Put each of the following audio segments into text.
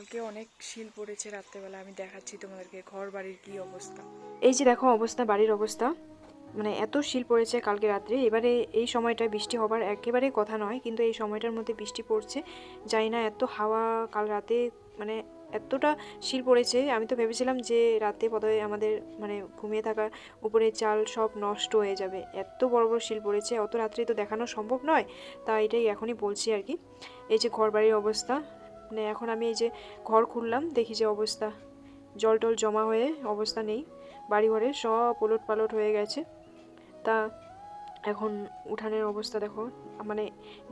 কালকে অনেক শিল পড়েছে রাত্রেবেলা, আমি দেখাচ্ছি তোমাদেরকে ঘর বাড়ির কি অবস্থা। এই যে দেখো অবস্থা, বাড়ির অবস্থা। মানে এত শিল পড়েছে কালকে রাত্রে। এবারে এই সময়টা বৃষ্টি হবার একেবারে কথা নয়, কিন্তু এই সময়টার মধ্যে বৃষ্টি পড়ছে। জানি না, এত হাওয়া কাল রাতে, মানে এতটা শিল পড়েছে। আমি তো ভেবেছিলাম যে রাতে বোধহয় আমাদের মানে ঘুমিয়ে থাকা উপরে চাল সব নষ্ট হয়ে যাবে, এত বড় বড় শিল পড়েছে। অত রাত্রে তো দেখানো সম্ভব নয়, তা এটাই এখনই বলছি আর কি। এই যে ঘর বাড়ির অবস্থা, মানে এখন আমি এই যে ঘর খুললাম, দেখি যে অবস্থা, জল টল জমা হয়ে অবস্থা নেই। বাড়িঘরে সব ওলট পালট হয়ে গেছে। তা এখন উঠানের অবস্থা দেখো, মানে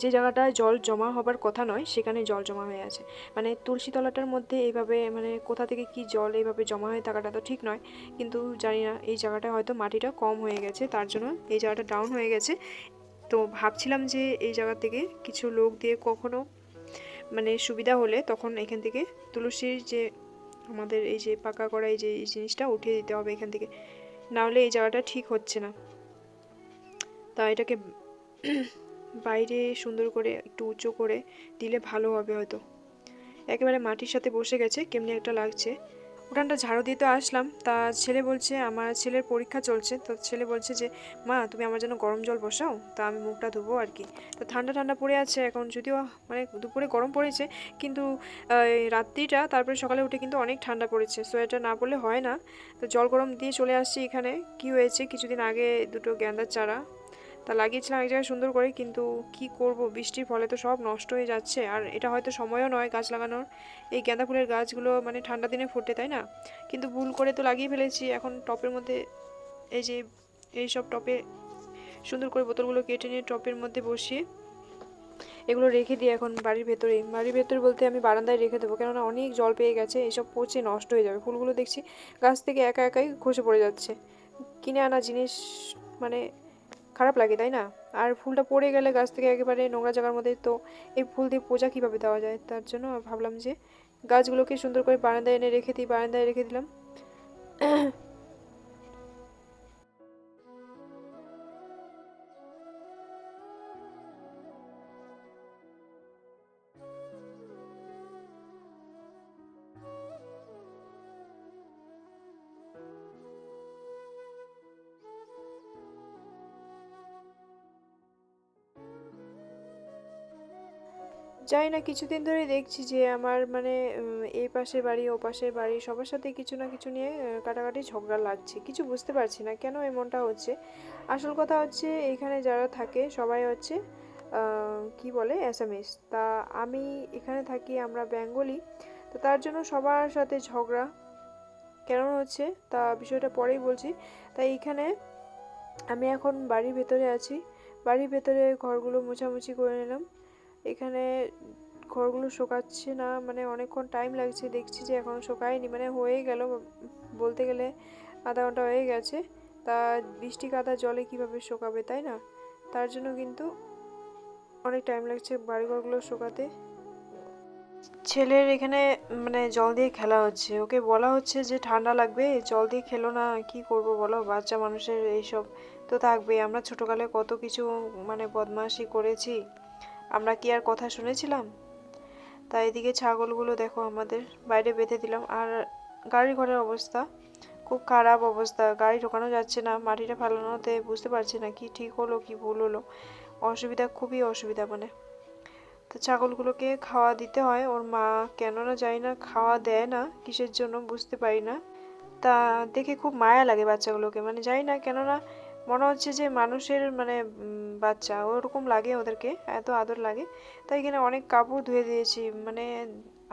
যে জায়গাটায় জল জমা হবার কথা নয় সেখানে জল জমা হয়ে আছে। মানে তুলসী তলাটার মধ্যে এইভাবে মানে কোথা থেকে কি জল এইভাবে জমা হয়ে থাকাটা তো ঠিক নয়, কিন্তু জানি না, এই জায়গাটা হয়তো মাটিটা কম হয়ে গেছে, তার জন্য এই জায়গাটা ডাউন হয়ে গেছে। তো ভাবছিলাম যে এই জায়গা থেকে কিছু লোক দিয়ে কখনো মানে সুবিধা হলে তখন এখান থেকে তুলসীর যে আমাদের এই যে পাকা করা এই যে এই জিনিসটা উঠিয়ে দিতে হবে এখান থেকে, না হলে এই জায়গাটা ঠিক হচ্ছে না। তা এটাকে বাইরে সুন্দর করে একটু উঁচু করে দিলে ভালো হবে হয়তো। একেবারে মাটির সাথে বসে গেছে, কেমনি একটা লাগছে। উঠানটা ঝাড়ু দিতে আসলাম, তা ছেলে বলছে, আমার ছেলের পরীক্ষা চলছে, তো ছেলে বলছে যে মা তুমি আমার জন্য গরম জল বসাও, তা আমি মুখটা ধুবো আর কি। তো ঠান্ডা ঠান্ডা পড়ে আছে এখন, যদিও মানে দুপুরে গরম পড়েছে, কিন্তু রাত্রিটা তারপরে সকালে উঠে কিন্তু অনেক ঠান্ডা পড়েছে, সোয়েটার না পরলে হয় না। তো জল গরম দিয়ে চলে আসছি এখানে। কি হয়েছে, কিছুদিন আগে দুটো গেন্দার চারা তা লাগিয়েছিলাম এক জায়গায় সুন্দর করে, কিন্তু কি করব, বৃষ্টির ফলে তো সব নষ্ট হয়ে যাচ্ছে। আর এটা হয়তো সময়ও নয় গাছ লাগানোর, এই গাঁদা ফুলের গাছগুলো মানে ঠান্ডা দিনে ফোটে, তাই না? কিন্তু ভুল করে তো লাগিয়ে ফেলেছি। এখন টপের মধ্যে এই যে এইসব টপে সুন্দর করে বোতলগুলো কেটে নিয়ে টপের মধ্যে বসিয়ে এগুলো রেখে দিই এখন বাড়ির ভেতরে। বাড়ির ভেতরে বলতে আমি বারান্দায় রেখে দেবো, কেননা অনেক জল পেয়ে গেছে, এসব পচে নষ্ট হয়ে যাবে। ফুলগুলো দেখছি গাছ থেকে একা একাই খসে পড়ে যাচ্ছে। কিনে আনা জিনিস মানে খারাপ লাগে, তাই না? আর ফুলটা পড়ে গেলে গাছ থেকে একেবারে নোংরা জায়গার মধ্যে, তো এই ফুল দিয়ে পূজা কীভাবে দেওয়া যায়, তার জন্য ভাবলাম যে গাছগুলোকে সুন্দর করে বারান্দায় এনে রেখে দিই, বারান্দায় রেখে দিলাম। জানি না, কিছুদিন ধরে দেখছি যে আমার মানে এই পাশের বাড়ি ও পাশের বাড়ি সবার সাথে কিছু না কিছু নিয়ে কাটাকাটি ঝগড়া লাগছে। কিছু বুঝতে পারছি না কেন এমনটা হচ্ছে। আসল কথা হচ্ছে এখানে যারা থাকে সবাই হচ্ছে কি বলে অ্যাসামিস, তা আমি এখানে থাকি, আমরা বেঙ্গলি। তো তার জন্য সবার সাথে ঝগড়া কেন হচ্ছে তা বিষয়টা পরেই বলছি। তাই এখানে আমি এখন বাড়ির ভেতরে আছি, বাড়ির ভেতরে ঘরগুলো মোছামুছি করে নিলাম। এখানে ঘরগুলো শোকাচ্ছে না, মানে অনেকক্ষণ টাইম লাগছে, দেখছি যে এখন শোকায়নি, মানে হয়ে গেল বলতে গেলে আধা ঘন্টা হয়ে গেছে। তা বৃষ্টি কাদা জলে কিভাবে শোকাবে, তাই না? তার জন্য কিন্তু অনেক টাইম লাগছে বাড়িঘরগুলো শোকাতে। ছেলের এখানে মানে জল দিয়ে খেলা হচ্ছে, ওকে বলা হচ্ছে যে ঠান্ডা লাগবে, জল দিয়ে খেলো না, কি করব বলো, বাচ্চা মানুষের এইসব তো থাকবে। আমরা ছোটকালে কত কিছু মানে বদমাশি করেছি, আমরা কি আর কথা শুনেছিলাম? তাই এদিকে ছাগলগুলো দেখো আমাদের বাইরে বেঁধে দিলাম। আর গাড়ি ঘরের অবস্থা খুব খারাপ অবস্থা, গাড়ি ঢোকানো যাচ্ছে না, মাটিটা ফেলানোতে বুঝতে পারছি না কি ঠিক হলো কি ভুল হলো। অসুবিধা, খুবই অসুবিধা মানে। তো ছাগলগুলোকে খাওয়া দিতে হয়, ওর মা কেন না জানি না খাওয়া দেয় না, কিসের জন্য বুঝতে পারি না। তা দেখে খুব মায়া লাগে বাচ্চাগুলোকে, মানে জানি না কেননা মনে হচ্ছে যে মানুষের মানে বাচ্চা ওরকম লাগে ওদেরকে, এত আদর লাগে। তাই এখানে অনেক কাপড় ধুয়ে দিয়েছি, মানে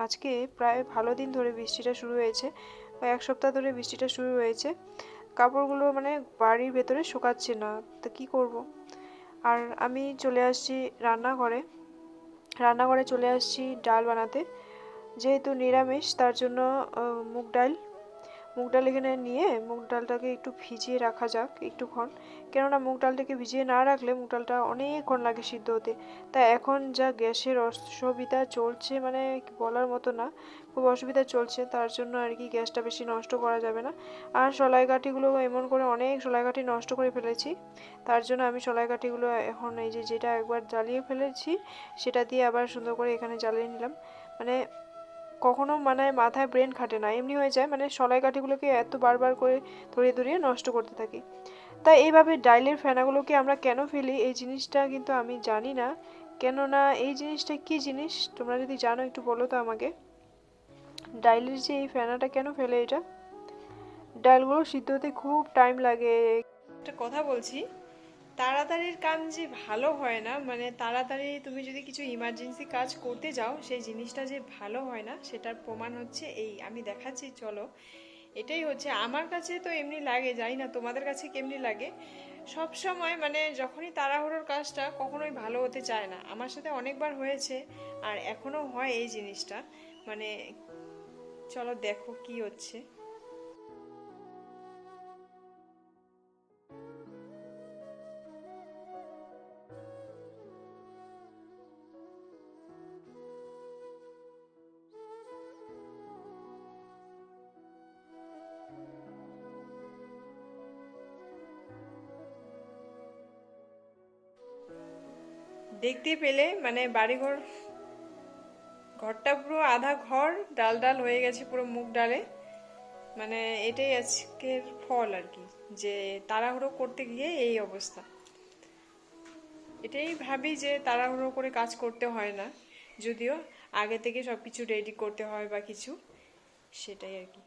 আজকে প্রায় ভালো দিন ধরে বৃষ্টিটা শুরু হয়েছে, এক সপ্তাহ ধরে বৃষ্টিটা শুরু হয়েছে। কাপড়গুলো মানে বাড়ির ভেতরে শুকাচ্ছে না, তো কি করব। আর আমি চলে আসছি রান্নাঘরে, রান্নাঘরে চলে আসছি ডাল বানাতে। যেহেতু নিরামিষ তার জন্য মুগ ডাল, মুগ ডাল এখানে নিয়ে মুগ ডালটাকে একটু ভিজিয়ে রাখা যাক একটুক্ষণ, কেননা মুগ ডালটাকে ভিজিয়ে না রাখলে মুগ ডালটা অনেকক্ষণ লাগে সিদ্ধ হতে। তা এখন যা গ্যাসের অসুবিধা চলছে মানে বলার মতো না, খুব অসুবিধা চলছে, তার জন্য আর কি গ্যাসটা বেশি নষ্ট করা যাবে না। আর সলাই কাঠিগুলো এমন করে অনেক সলাই কাঠি নষ্ট করে ফেলেছি, তার জন্য আমি সলাই কাঠিগুলো এখন এই যে যেটা একবার জ্বালিয়ে ফেলেছি সেটা দিয়ে আবার সুন্দর করে এখানে জ্বালিয়ে নিলাম। মানে কখনো মানে মাথায় ব্রেন খাটে না, এমনি হয়ে যায় মানে সলাই কাঠিগুলোকে এত বারবার করে ধরিয়ে ধরিয়ে নষ্ট করতে থাকি। তাই এইভাবে ডাইলের ফেনাগুলোকে আমরা কেন ফেলি এই জিনিসটা কিন্তু আমি জানি না। কেননা এই জিনিসটা কি জিনিস তোমরা যদি জানো একটু বলো তো আমাকে। ডাইলের যে এই ফেনাটা কেন ফেলে এটা? ডালগুলো সিদ্ধ হতে খুব টাইম লাগে। একটা কথা বলছি, তাড়াতাড়ির কাজ যে ভালো হয় না, মানে তাড়াতাড়ি তুমি যদি কিছু ইমার্জেন্সি কাজ করতে যাও সেই জিনিসটা যে ভালো হয় না সেটার প্রমাণ হচ্ছে এই, আমি দেখাচ্ছি চলো। এটাই হচ্ছে আমার কাছে তো এমনি লাগে, জানি না তোমাদের কাছে কেমনি লাগে। সব সময় মানে যখনই তাড়াহুড়োর কাজটা কখনোই ভালো হতে চায় না, আমার সাথে অনেকবার হয়েছে আর এখনো হয় এই জিনিসটা। মানে চলো দেখো কি হচ্ছে। দেখতে পেলে মানে বাড়িঘর, ঘরটা পুরো আধা ঘর ডাল ডাল হয়ে গেছে পুরো মুগ ডালে। মানে এটাই আজকের ফল আর কি, যে তাড়াহুড়ো করতে গিয়ে এই অবস্থা। এটাই ভাবি যে তাড়াহুড়ো করে কাজ করতে হয় না, যদিও আগে থেকে সব কিছু রেডি করতে হয় বা কিছু, সেটাই আর কি।